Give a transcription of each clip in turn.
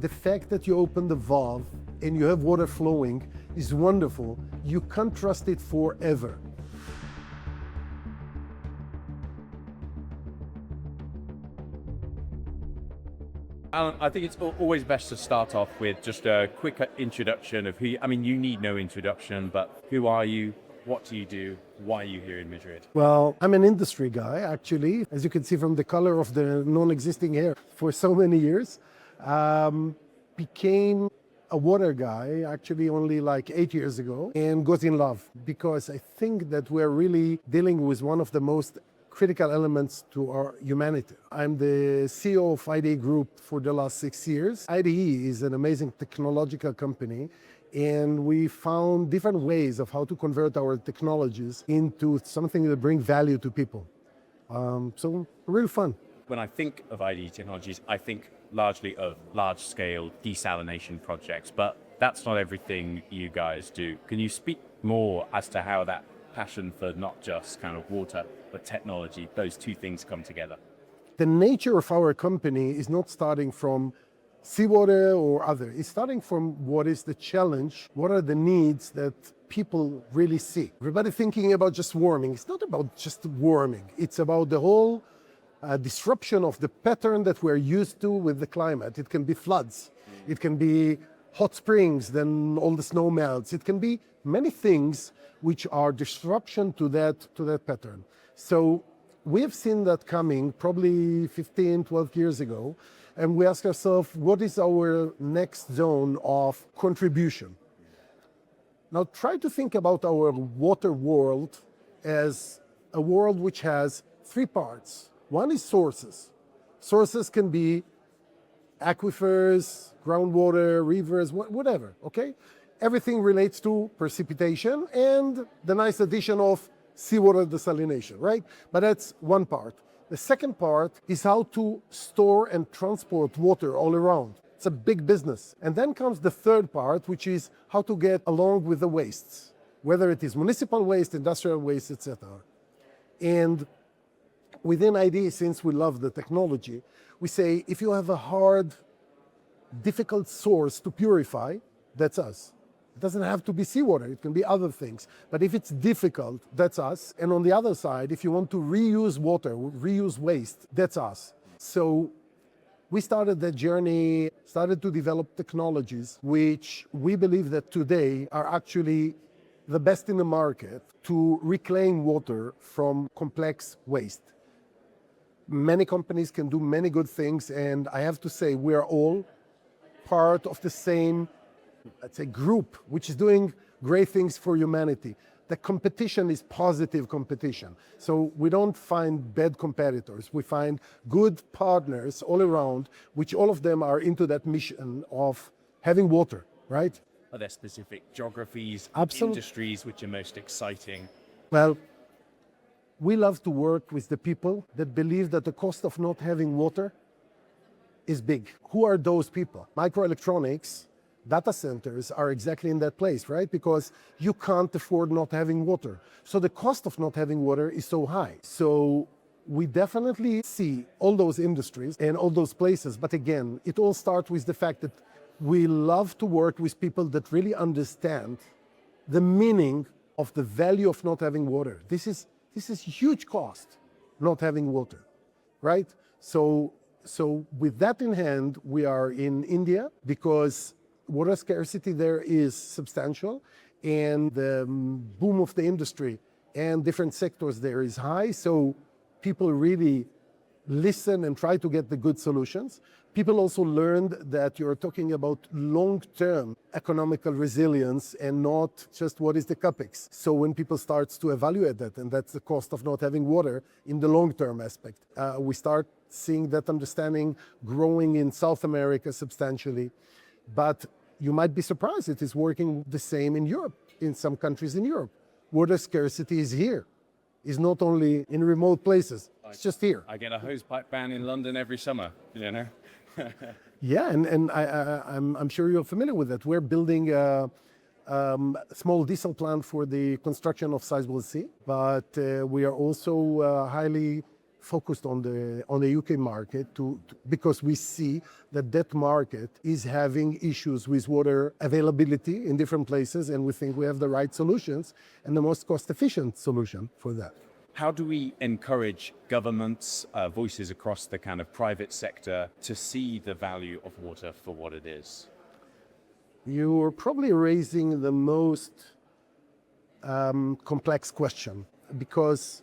The fact that you open the valve and you have water flowing is wonderful. You can't trust it forever. Alan, I think it's always best to start off with just a quick introduction of who, you need no introduction, but who are you? What do you do? Why are you here in Madrid? Well, I'm an industry guy, actually, as you can see from the color of the non-existing hair for so many years. Became a water guy actually only like 8 years ago and got in love because I think that we're really dealing with one of the most critical elements to our humanity. I'm the CEO of IDE Group for the last 6 years. IDE is an amazing technological company, and we found different ways of how to convert our technologies into something that bring value to people. So really fun. When I think of IDE Technologies, I think largely of large-scale desalination projects, but that's not everything you guys do. Can you speak more as to how that passion for not just kind of water, but technology, those two things come together? The nature of our company is not starting from seawater or other. It's starting from what is the challenge, what are the needs that people really see. Everybody thinking about just warming. It's not about just warming. It's about the whole disruption of the pattern that we're used to with the climate. It can be floods. It can be hot springs, then all the snow melts. It can be many things which are disruption to that pattern. So we have seen that coming probably 15, 12 years ago, and we ask ourselves, what is our next zone of contribution? Now try to think about our water world as a world which has three parts. One is sources. Sources can be aquifers, groundwater, rivers, whatever, okay? Everything relates to precipitation and the nice addition of seawater desalination, right? But that's one part. The second part is how to store and transport water all around. It's a big business. And then comes the third part, which is how to get along with the wastes, whether it is municipal waste, industrial waste, etc. And within IDE, since we love the technology, we say if you have a hard, difficult source to purify, that's us. It doesn't have to be seawater, it can be other things. But if it's difficult, that's us. And on the other side, if you want to reuse water, reuse waste, that's us. So we started that journey, started to develop technologies which we believe that today are actually the best in the market to reclaim water from complex waste. Many companies can do many good things, and I have to say we are all part of the same, let's say, group which is doing great things for humanity. The competition is positive competition. So we don't find bad competitors. We find good partners all around, which all of them are into that mission of having water, right? Are there specific geographies, Absolutely. industries which are most exciting? Well, we love to work with the people that believe that the cost of not having water is big. Who are those people? Microelectronics, data centers are exactly in that place, right? Because you can't afford not having water. So the cost of not having water is so high. So we definitely see all those industries and all those places. But again, it all starts with the fact that we love to work with people that really understand the meaning of the value of not having water. This is huge cost, not having water, right? So with that in hand, we are in India because water scarcity there is substantial and the boom of the industry and different sectors there is high. So people really listen and try to get the good solutions. People also learned that you're talking about long-term economical resilience and not just what is the capex. So when people start to evaluate that, and that's the cost of not having water in the long-term aspect, we start seeing that understanding growing in South America substantially. But you might be surprised, it is working the same in Europe, in some countries in Europe. Water scarcity is here. It's not only in remote places, it's just here. I get a hosepipe ban in London every summer, you know? Yeah, and I'm sure you're familiar with that. We're building a small diesel plant for the construction of Sizewell C, but we are also highly focused on the UK market because we see that market is having issues with water availability in different places, and we think we have the right solutions and the most cost-efficient solution for that. How do we encourage governments, voices across the kind of private sector to see the value of water for what it is? You're probably raising the most complex question, because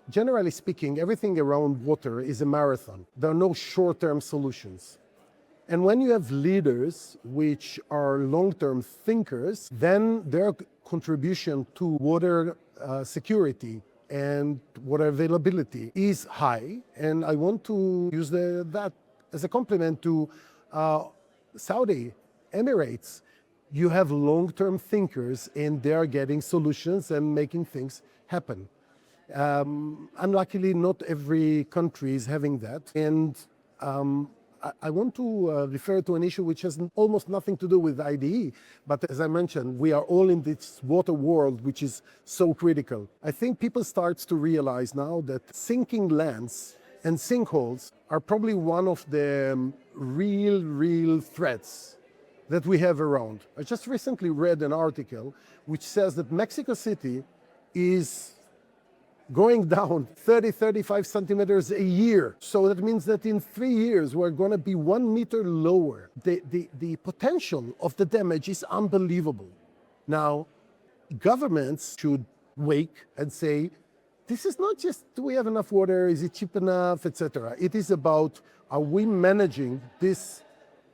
generally speaking, everything around water is a marathon. There are no short-term solutions. And when you have leaders which are long-term thinkers, then their contribution to water security and water availability is high. And I want to use that as a compliment to Saudi Emirates. You have long-term thinkers, and they are getting solutions and making things happen. Unluckily, not every country is having that. And I want to refer to an issue which has almost nothing to do with IDE, but as I mentioned, we are all in this water world, which is so critical. I think people start to realize now that sinking lands and sinkholes are probably one of the real threats that we have around. I just recently read an article which says that Mexico City is going down 35 centimeters a year. So that means that in 3 years, we're going to be 1 meter lower. The potential of the damage is unbelievable. Now, governments should wake and say, this is not just, do we have enough water? Is it cheap enough, etc. It is about, are we managing this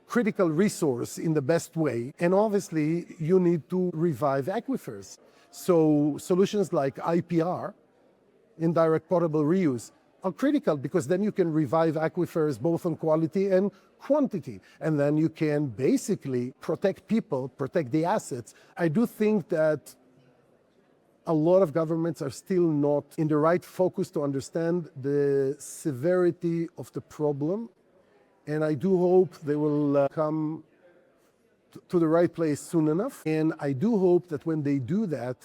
critical resource in the best way? And obviously, you need to revive aquifers. So solutions like IPR, indirect potable reuse, are critical, because then you can revive aquifers both on quality and quantity. And then you can basically protect people, protect the assets. I do think that a lot of governments are still not in the right focus to understand the severity of the problem. And I do hope they will come to the right place soon enough. And I do hope that when they do that,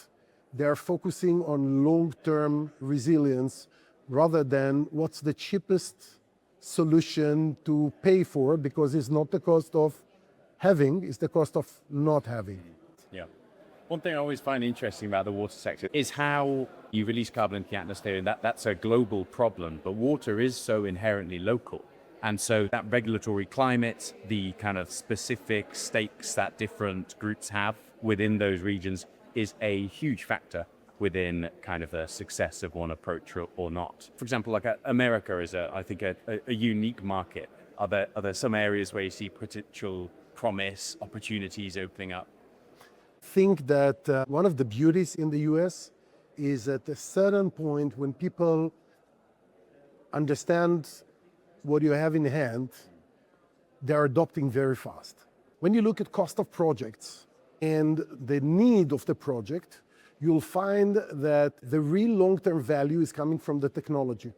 they are focusing on long-term resilience rather than what's the cheapest solution to pay for, because it's not the cost of having, it's the cost of not having. Yeah. One thing I always find interesting about the water sector is how you release carbon into the atmosphere, and that's a global problem, but water is so inherently local. And so that regulatory climate, the kind of specific stakes that different groups have within those regions is a huge factor within kind of the success of one approach or not. For example, like America is, I think, a unique market. Are there some areas where you see potential promise, opportunities opening up? I think that one of the beauties in the US is at a certain point when people understand what you have in hand, they're adopting very fast. When you look at cost of projects and the need of the project, you'll find that the real long-term value is coming from the technology.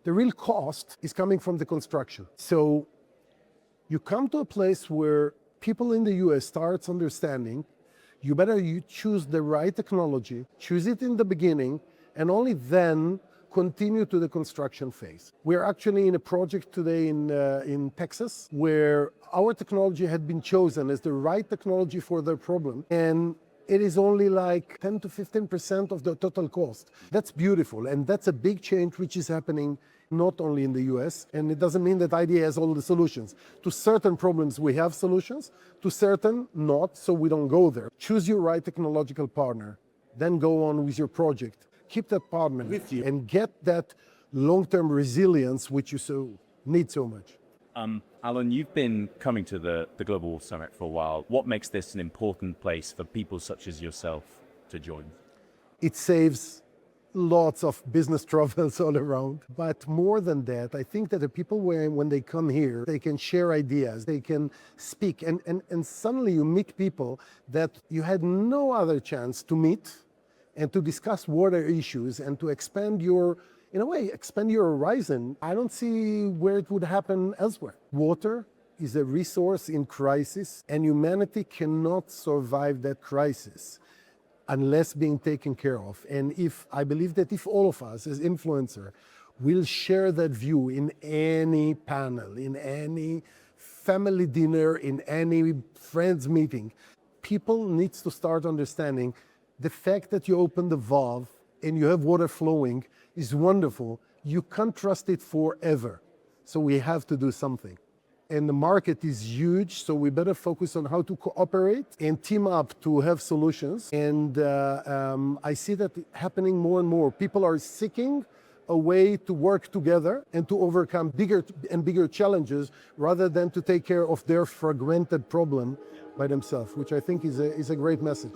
The real cost is coming from the construction. So you come to a place where people in the US start understanding you better choose the right technology, choose it in the beginning, and only then continue to the construction phase. We're actually in a project today in Texas where our technology had been chosen as the right technology for the problem, and it is only like 10 to 15% of the total cost. That's beautiful, and that's a big change which is happening not only in the US, and it doesn't mean that IDE has all the solutions. To certain problems we have solutions, to certain not, so we don't go there. Choose your right technological partner, then go on with your project. Keep that partner with you and get that long-term resilience which you need so much. Alon, you've been coming to the Global Water Summit for a while. What makes this an important place for people such as yourself to join? It saves lots of business troubles all around. But more than that, I think that the people, when they come here, they can share ideas, they can speak, and suddenly you meet people that you had no other chance to meet and to discuss water issues and to expand your horizon. I don't see where it would happen elsewhere. Water is a resource in crisis, and humanity cannot survive that crisis unless being taken care of. And I believe that if all of us as influencers will share that view in any panel, in any family dinner, in any friends meeting. People need to start understanding the fact that you open the valve and you have water flowing is wonderful. You can't trust it forever. So we have to do something. And the market is huge, so we better focus on how to cooperate and team up to have solutions. And I see that happening more and more. People are seeking a way to work together and to overcome bigger and bigger challenges rather than to take care of their fragmented problem by themselves, which I think is a great message.